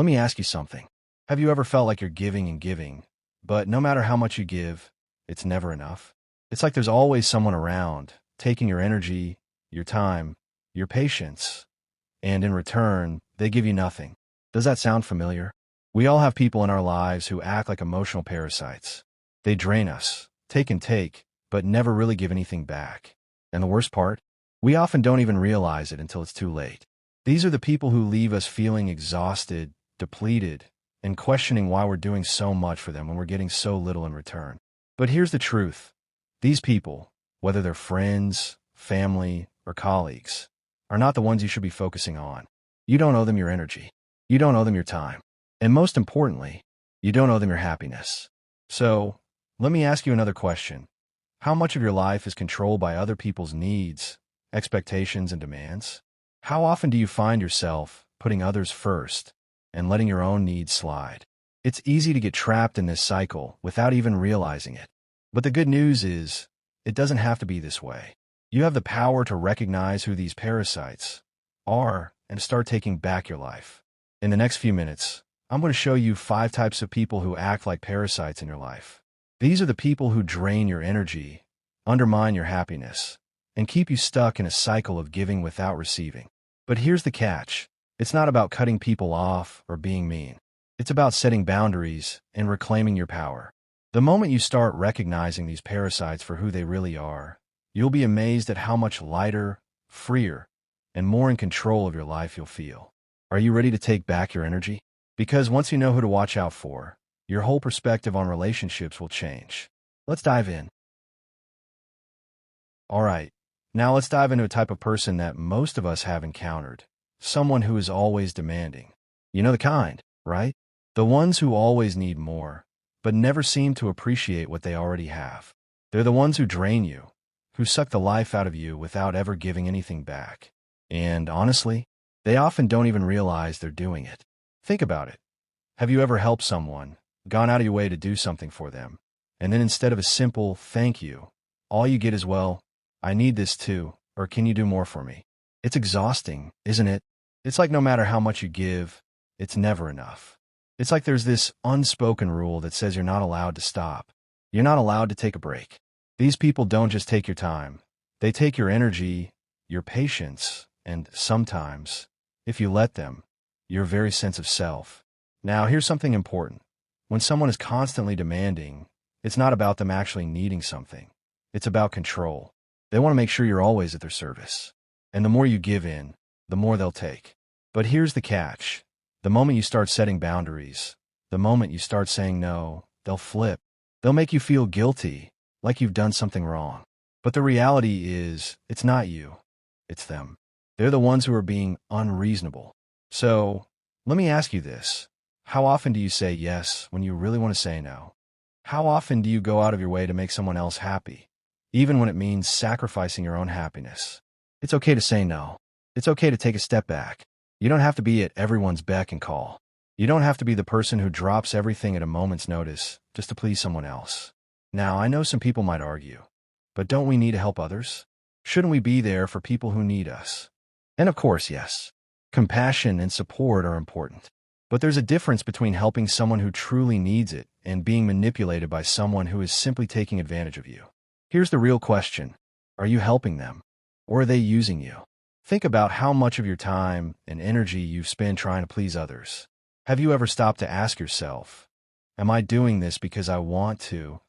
Let me ask you something. Have you ever felt like you're giving and giving, but no matter how much you give, it's never enough? It's like there's always someone around, taking your energy, your time, your patience, and in return, they give you nothing. Does that sound familiar? We all have people in our lives who act like emotional parasites. They drain us, take, but never really give anything back. And the worst part? We often don't even realize it until it's too late. These are the people who leave us feeling exhausted, depleted, and questioning why we're doing so much for them when we're getting so little in return. But here's the truth. These people, whether they're friends, family, or colleagues, are not the ones you should be focusing on. You don't owe them your energy. You don't owe them your time. And most importantly, you don't owe them your happiness. So, let me ask you another question. How much of your life is controlled by other people's needs, expectations, and demands? How often do you find yourself putting others first and letting your own needs slide? It's easy to get trapped in this cycle without even realizing it. But the good news is, it doesn't have to be this way. You have the power to recognize who these parasites are and start taking back your life. In the next few minutes, I'm going to show you 5 types of people who act like parasites in your life. These are the people who drain your energy, undermine your happiness, and keep you stuck in a cycle of giving without receiving. But here's the catch. It's not about cutting people off or being mean. It's about setting boundaries and reclaiming your power. The moment you start recognizing these parasites for who they really are, you'll be amazed at how much lighter, freer, and more in control of your life you'll feel. Are you ready to take back your energy? Because once you know who to watch out for, your whole perspective on relationships will change. Let's dive in. All right, now let's dive into a type of person that most of us have encountered. Someone who is always demanding. You know the kind, right? The ones who always need more, but never seem to appreciate what they already have. They're the ones who drain you, who suck the life out of you without ever giving anything back. And honestly, they often don't even realize they're doing it. Think about it. Have you ever helped someone, gone out of your way to do something for them, and then instead of a simple thank you, all you get is, well, I need this too, or can you do more for me? It's exhausting, isn't it? It's like no matter how much you give, it's never enough. It's like there's this unspoken rule that says you're not allowed to stop. You're not allowed to take a break. These people don't just take your time. They take your energy, your patience, and sometimes, if you let them, your very sense of self. Now, here's something important. When someone is constantly demanding, it's not about them actually needing something. It's about control. They want to make sure you're always at their service. And the more you give in, the more they'll take. But here's the catch. The moment you start setting boundaries, the moment you start saying no, they'll flip. They'll make you feel guilty, like you've done something wrong. But the reality is, it's not you. It's them. They're the ones who are being unreasonable. So, let me ask you this. How often do you say yes when you really want to say no? How often do you go out of your way to make someone else happy, even when it means sacrificing your own happiness? It's okay to say no. It's okay to take a step back. You don't have to be at everyone's beck and call. You don't have to be the person who drops everything at a moment's notice just to please someone else. Now, I know some people might argue, but don't we need to help others? Shouldn't we be there for people who need us? And of course, yes, compassion and support are important. But there's a difference between helping someone who truly needs it and being manipulated by someone who is simply taking advantage of you. Here's the real question. Are you helping them? Or are they using you? Think about how much of your time and energy you've spent trying to please others. Have you ever stopped to ask yourself, am I doing this because I want to,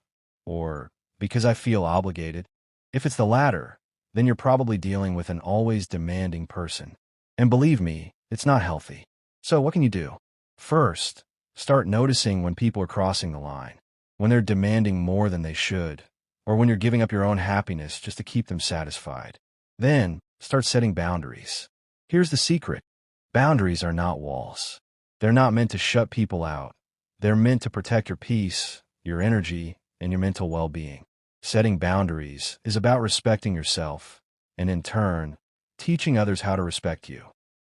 or because I feel obligated? If it's the latter, then you're probably dealing with an always demanding person. And believe me, it's not healthy. So what can you do? First, start noticing when people are crossing the line, when they're demanding more than they should, or when you're giving up your own happiness just to keep them satisfied. Then, start setting boundaries. Here's the secret. Boundaries are not walls. They're not meant to shut people out. They're meant to protect your peace, your energy, and your mental well-being. Setting boundaries is about respecting yourself, and in turn, teaching others how to respect you.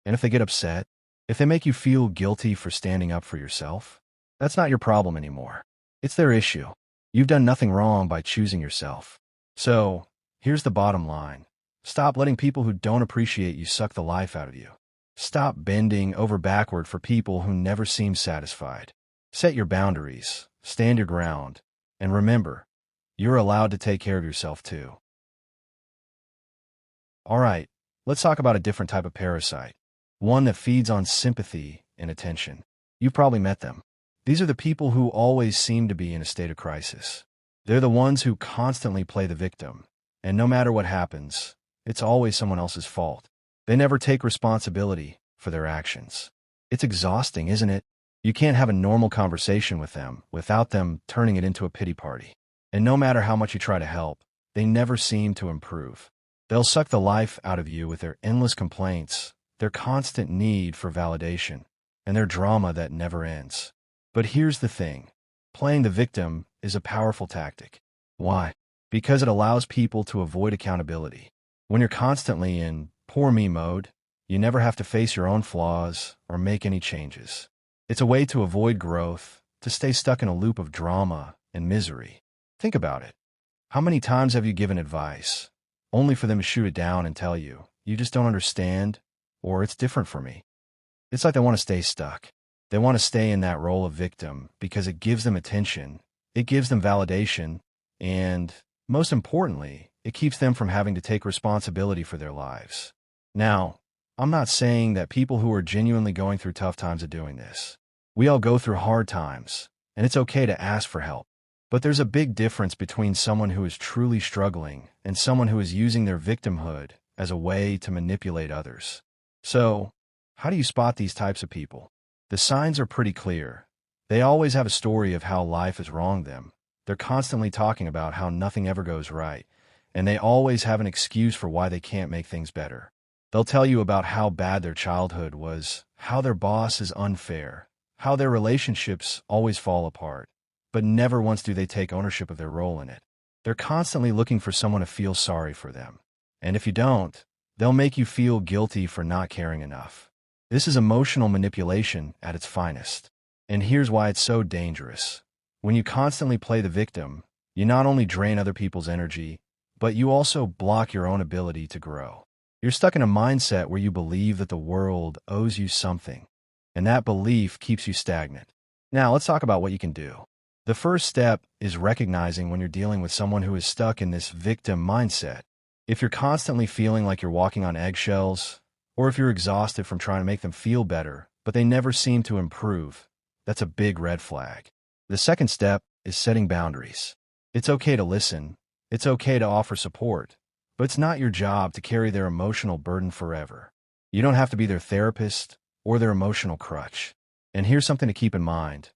And if they get upset, if they make you feel guilty for standing up for yourself, that's not your problem anymore. It's their issue. You've done nothing wrong by choosing yourself. So, here's the bottom line. Stop letting people who don't appreciate you suck the life out of you. Stop bending over backward for people who never seem satisfied. Set your boundaries, stand your ground, and remember, you're allowed to take care of yourself too. All right, let's talk about a different type of parasite, one that feeds on sympathy and attention. You've probably met them. These are the people who always seem to be in a state of crisis. They're the ones who constantly play the victim, and no matter what happens, it's always someone else's fault. They never take responsibility for their actions. It's exhausting, isn't it? You can't have a normal conversation with them without them turning it into a pity party. And no matter how much you try to help, they never seem to improve. They'll suck the life out of you with their endless complaints, their constant need for validation, and their drama that never ends. But here's the thing. Playing the victim is a powerful tactic. Why? Because it allows people to avoid accountability. When you're constantly in poor me mode, you never have to face your own flaws or make any changes. It's a way to avoid growth, to stay stuck in a loop of drama and misery. Think about it. How many times have you given advice, only for them to shoot it down and tell you, you just don't understand, or it's different for me? It's like they want to stay stuck. They want to stay in that role of victim because it gives them attention, it gives them validation, and, most importantly, it keeps them from having to take responsibility for their lives. Now, I'm not saying that people who are genuinely going through tough times are doing this. We all go through hard times, and it's okay to ask for help. But there's a big difference between someone who is truly struggling and someone who is using their victimhood as a way to manipulate others. So, how do you spot these types of people? The signs are pretty clear. They always have a story of how life has wronged them. They're constantly talking about how nothing ever goes right, and they always have an excuse for why they can't make things better. They'll tell you about how bad their childhood was, how their boss is unfair, how their relationships always fall apart, but never once do they take ownership of their role in it. They're constantly looking for someone to feel sorry for them. And if you don't, they'll make you feel guilty for not caring enough. This is emotional manipulation at its finest. And here's why it's so dangerous. When you constantly play the victim, you not only drain other people's energy, but you also block your own ability to grow. You're stuck in a mindset where you believe that the world owes you something, and that belief keeps you stagnant. Now, let's talk about what you can do. The first step is recognizing when you're dealing with someone who is stuck in this victim mindset. If you're constantly feeling like you're walking on eggshells, or if you're exhausted from trying to make them feel better, but they never seem to improve, that's a big red flag. The second step is setting boundaries. It's okay to listen. It's okay to offer support. But it's not your job to carry their emotional burden forever. You don't have to be their therapist or their emotional crutch. And here's something to keep in mind.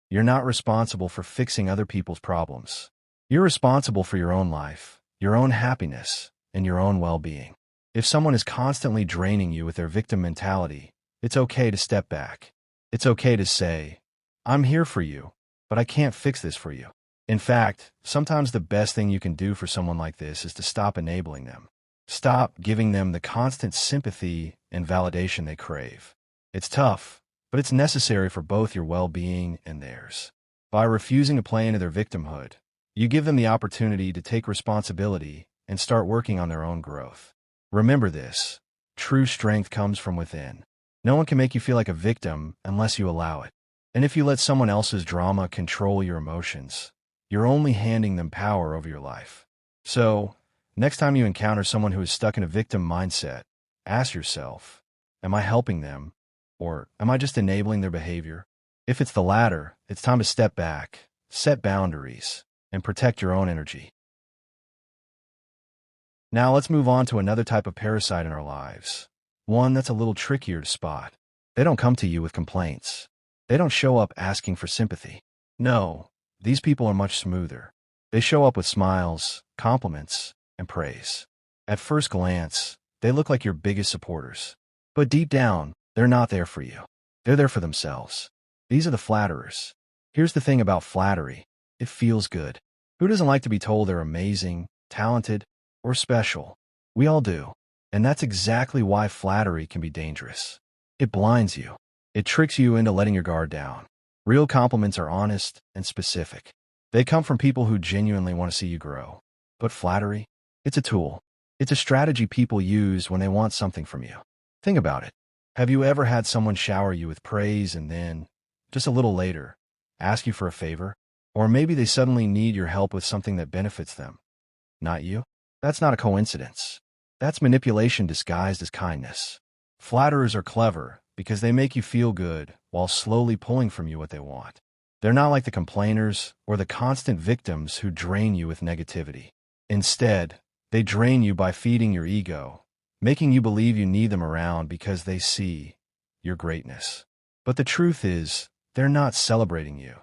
You're not responsible for fixing other people's problems. You're responsible for your own life, your own happiness, and your own well-being. If someone is constantly draining you with their victim mentality, it's okay to step back. It's okay to say, I'm here for you, but I can't fix this for you. In fact, sometimes the best thing you can do for someone like this is to stop enabling them. Stop giving them the constant sympathy and validation they crave. It's tough, but it's necessary for both your well-being and theirs. By refusing to play into their victimhood, you give them the opportunity to take responsibility and start working on their own growth. Remember this, true strength comes from within. No one can make you feel like a victim unless you allow it. And if you let someone else's drama control your emotions, you're only handing them power over your life. So, next time you encounter someone who is stuck in a victim mindset, ask yourself, am I helping them, or am I just enabling their behavior? If it's the latter, it's time to step back, set boundaries, and protect your own energy. Now let's move on to another type of parasite in our lives, one that's a little trickier to spot. They don't come to you with complaints. They don't show up asking for sympathy. No. These people are much smoother. They show up with smiles, compliments, and praise. At first glance, they look like your biggest supporters. But deep down, they're not there for you. They're there for themselves. These are the flatterers. Here's the thing about flattery. It feels good. Who doesn't like to be told they're amazing, talented, or special? We all do. And that's exactly why flattery can be dangerous. It blinds you. It tricks you into letting your guard down. Real compliments are honest and specific. They come from people who genuinely want to see you grow. But flattery? It's a tool. It's a strategy people use when they want something from you. Think about it. Have you ever had someone shower you with praise and then, just a little later, ask you for a favor? Or maybe they suddenly need your help with something that benefits them, not you? That's not a coincidence. That's manipulation disguised as kindness. Flatterers are clever because they make you feel good while slowly pulling from you what they want. They're not like the complainers or the constant victims who drain you with negativity. Instead, they drain you by feeding your ego, making you believe you need them around because they see your greatness. But the truth is, they're not celebrating you.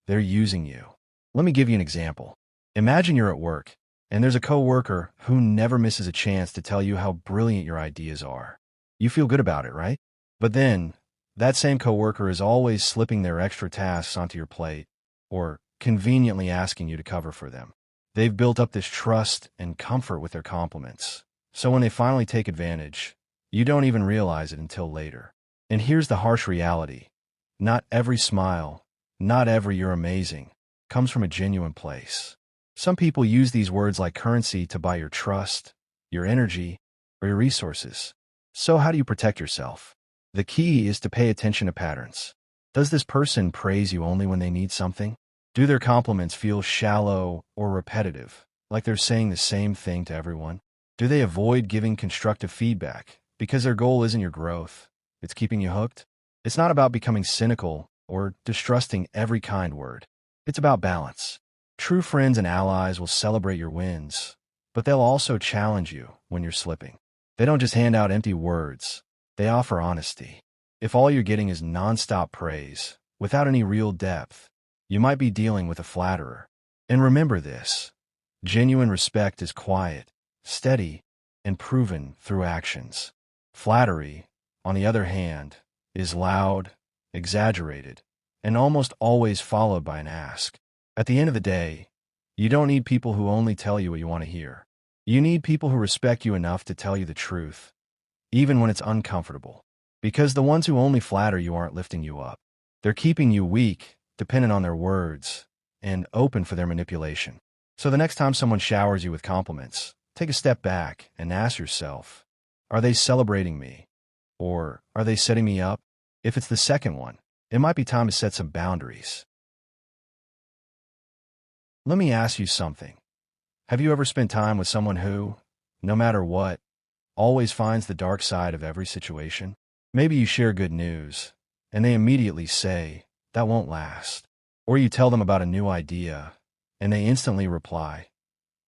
They're using you. Let me give you an example. Imagine you're at work, and there's a coworker who never misses a chance to tell you how brilliant your ideas are. You feel good about it, right? But then, that same coworker is always slipping their extra tasks onto your plate, or conveniently asking you to cover for them. They've built up this trust and comfort with their compliments. So when they finally take advantage, you don't even realize it until later. And here's the harsh reality. Not every smile, not every "you're amazing," comes from a genuine place. Some people use these words like currency to buy your trust, your energy, or your resources. So how do you protect yourself? The key is to pay attention to patterns. Does this person praise you only when they need something? Do their compliments feel shallow or repetitive, like they're saying the same thing to everyone? Do they avoid giving constructive feedback because their goal isn't your growth? It's keeping you hooked? It's not about becoming cynical or distrusting every kind word. It's about balance. True friends and allies will celebrate your wins, but they'll also challenge you when you're slipping. They don't just hand out empty words. They offer honesty. If all you're getting is nonstop praise, without any real depth, you might be dealing with a flatterer. And remember this: genuine respect is quiet, steady, and proven through actions. Flattery, on the other hand, is loud, exaggerated, and almost always followed by an ask. At the end of the day, you don't need people who only tell you what you want to hear. You need people who respect you enough to tell you the truth, even when it's uncomfortable. Because the ones who only flatter you aren't lifting you up. They're keeping you weak, dependent on their words, and open for their manipulation. So the next time someone showers you with compliments, take a step back and ask yourself, are they celebrating me? Or are they setting me up? If it's the second one, it might be time to set some boundaries. Let me ask you something. Have you ever spent time with someone who, no matter what, always finds the dark side of every situation? Maybe you share good news, and they immediately say, "That won't last." Or you tell them about a new idea, and they instantly reply,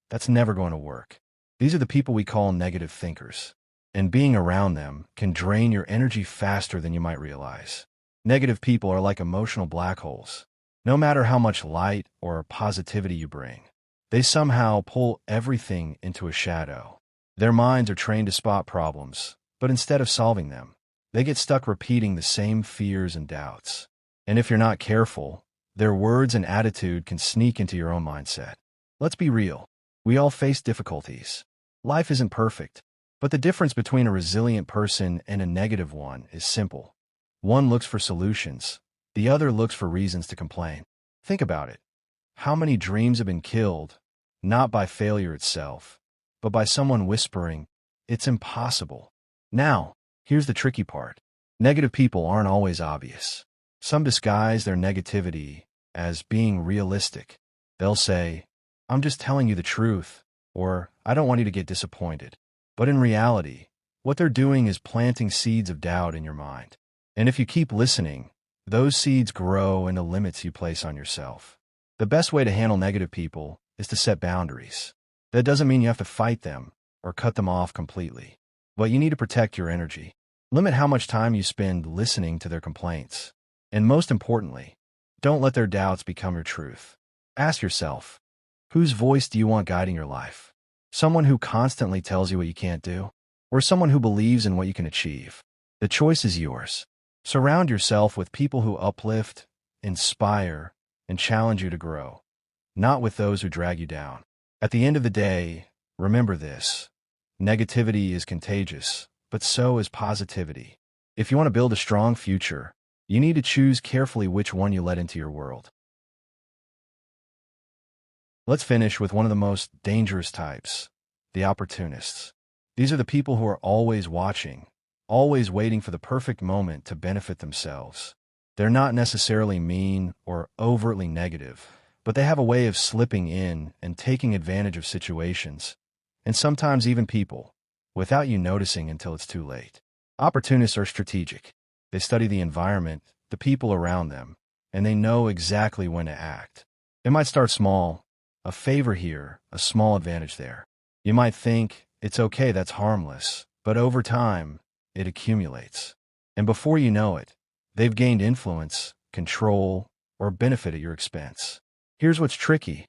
"That's never going to work." These are the people we call negative thinkers, and being around them can drain your energy faster than you might realize. Negative people are like emotional black holes. No matter how much light or positivity you bring, they somehow pull everything into a shadow. Their minds are trained to spot problems, but instead of solving them, they get stuck repeating the same fears and doubts. And if you're not careful, their words and attitude can sneak into your own mindset. Let's be real. We all face difficulties. Life isn't perfect, but the difference between a resilient person and a negative one is simple. One looks for solutions. The other looks for reasons to complain. Think about it. How many dreams have been killed, not by failure itself, but by someone whispering, "It's impossible"? Now, here's the tricky part. Negative people aren't always obvious. Some disguise their negativity as being realistic. They'll say, "I'm just telling you the truth," or "I don't want you to get disappointed." But in reality, what they're doing is planting seeds of doubt in your mind. And if you keep listening, those seeds grow into limits you place on yourself. The best way to handle negative people is to set boundaries. That doesn't mean you have to fight them or cut them off completely, but you need to protect your energy. Limit how much time you spend listening to their complaints. And most importantly, don't let their doubts become your truth. Ask yourself, whose voice do you want guiding your life? Someone who constantly tells you what you can't do, or someone who believes in what you can achieve? The choice is yours. Surround yourself with people who uplift, inspire, and challenge you to grow, not with those who drag you down. At the end of the day, remember this: negativity is contagious, but so is positivity. If you want to build a strong future, you need to choose carefully which one you let into your world. Let's finish with one of the most dangerous types, the opportunists. These are the people who are always watching, always waiting for the perfect moment to benefit themselves. They're not necessarily mean or overtly negative, but they have a way of slipping in and taking advantage of situations, and sometimes even people, without you noticing until it's too late. Opportunists are strategic. They study the environment, the people around them, and they know exactly when to act. It might start small, a favor here, a small advantage there. You might think, it's okay, that's harmless, but over time, it accumulates. And before you know it, they've gained influence, control, or benefit at your expense. Here's what's tricky.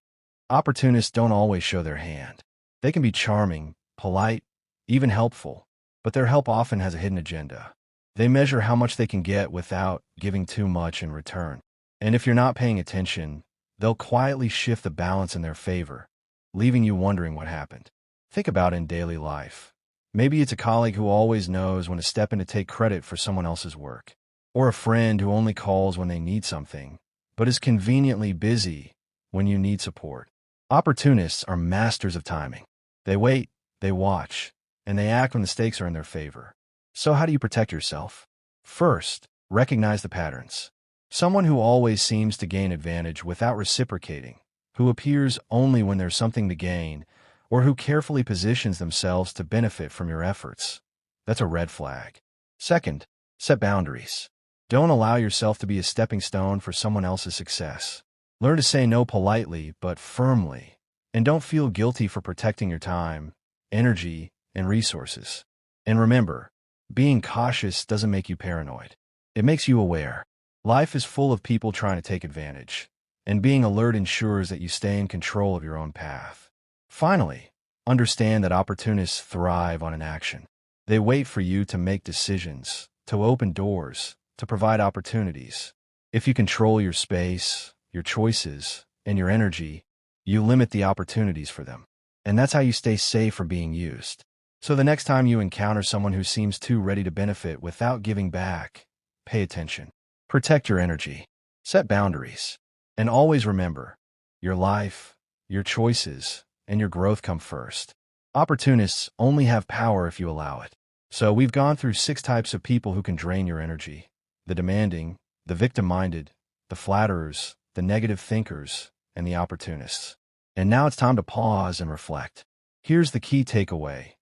Opportunists don't always show their hand. They can be charming, polite, even helpful, but their help often has a hidden agenda. They measure how much they can get without giving too much in return. And if you're not paying attention, they'll quietly shift the balance in their favor, leaving you wondering what happened. Think about it in daily life. Maybe it's a colleague who always knows when to step in to take credit for someone else's work, or a friend who only calls when they need something, but is conveniently busy when you need support. Opportunists are masters of timing. They wait, they watch, and they act when the stakes are in their favor. So how do you protect yourself? First, recognize the patterns. Someone who always seems to gain advantage without reciprocating, who appears only when there's something to gain, or who carefully positions themselves to benefit from your efforts. That's a red flag. Second, set boundaries. Don't allow yourself to be a stepping stone for someone else's success. Learn to say no politely but firmly, and don't feel guilty for protecting your time, energy, and resources. And remember, being cautious doesn't make you paranoid. It makes you aware. Life is full of people trying to take advantage, and being alert ensures that you stay in control of your own path. Finally, understand that opportunists thrive on inaction. They wait for you to make decisions, to open doors, to provide opportunities. If you control your space, your choices, and your energy, you limit the opportunities for them. And that's how you stay safe from being used. So the next time you encounter someone who seems too ready to benefit without giving back, pay attention. Protect your energy. Set boundaries. And always remember, your life, your choices, and your growth come first. Opportunists only have power if you allow it. So we've gone through 6 types of people who can drain your energy: the demanding, the victim-minded, the flatterers, the negative thinkers, and the opportunists. And now it's time to pause and reflect. Here's the key takeaway.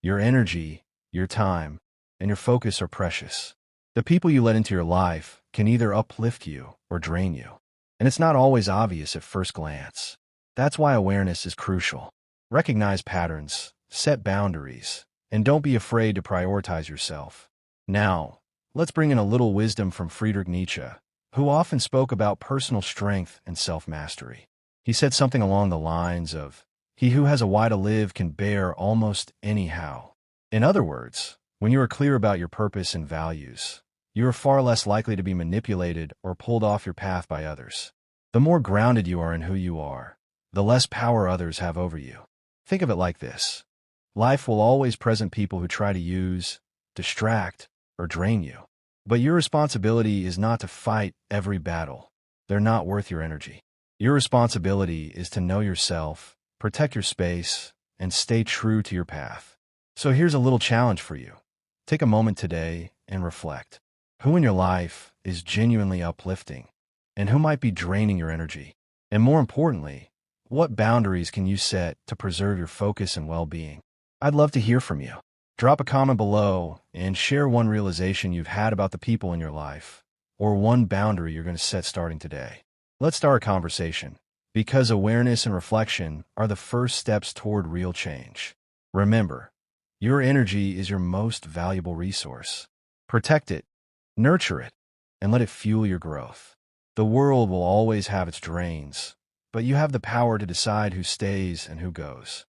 Your energy, your time, and your focus are precious. The people you let into your life can either uplift you or drain you. And it's not always obvious at first glance. That's why awareness is crucial. Recognize patterns, set boundaries, and don't be afraid to prioritize yourself. Now, let's bring in a little wisdom from Friedrich Nietzsche, who often spoke about personal strength and self-mastery. He said something along the lines of, "He who has a why to live can bear almost anyhow." In other words, when you are clear about your purpose and values, you are far less likely to be manipulated or pulled off your path by others. The more grounded you are in who you are, the less power others have over you. Think of it like this. Life will always present people who try to use, distract, or drain you. But your responsibility is not to fight every battle. They're not worth your energy. Your responsibility is to know yourself, protect your space, and stay true to your path. So here's a little challenge for you. Take a moment today and reflect. Who in your life is genuinely uplifting, and who might be draining your energy? And more importantly, what boundaries can you set to preserve your focus and well-being? I'd love to hear from you. Drop a comment below and share one realization you've had about the people in your life, or one boundary you're going to set starting today. Let's start a conversation, because awareness and reflection are the first steps toward real change. Remember, your energy is your most valuable resource. Protect it, nurture it, and let it fuel your growth. The world will always have its drains, but you have the power to decide who stays and who goes.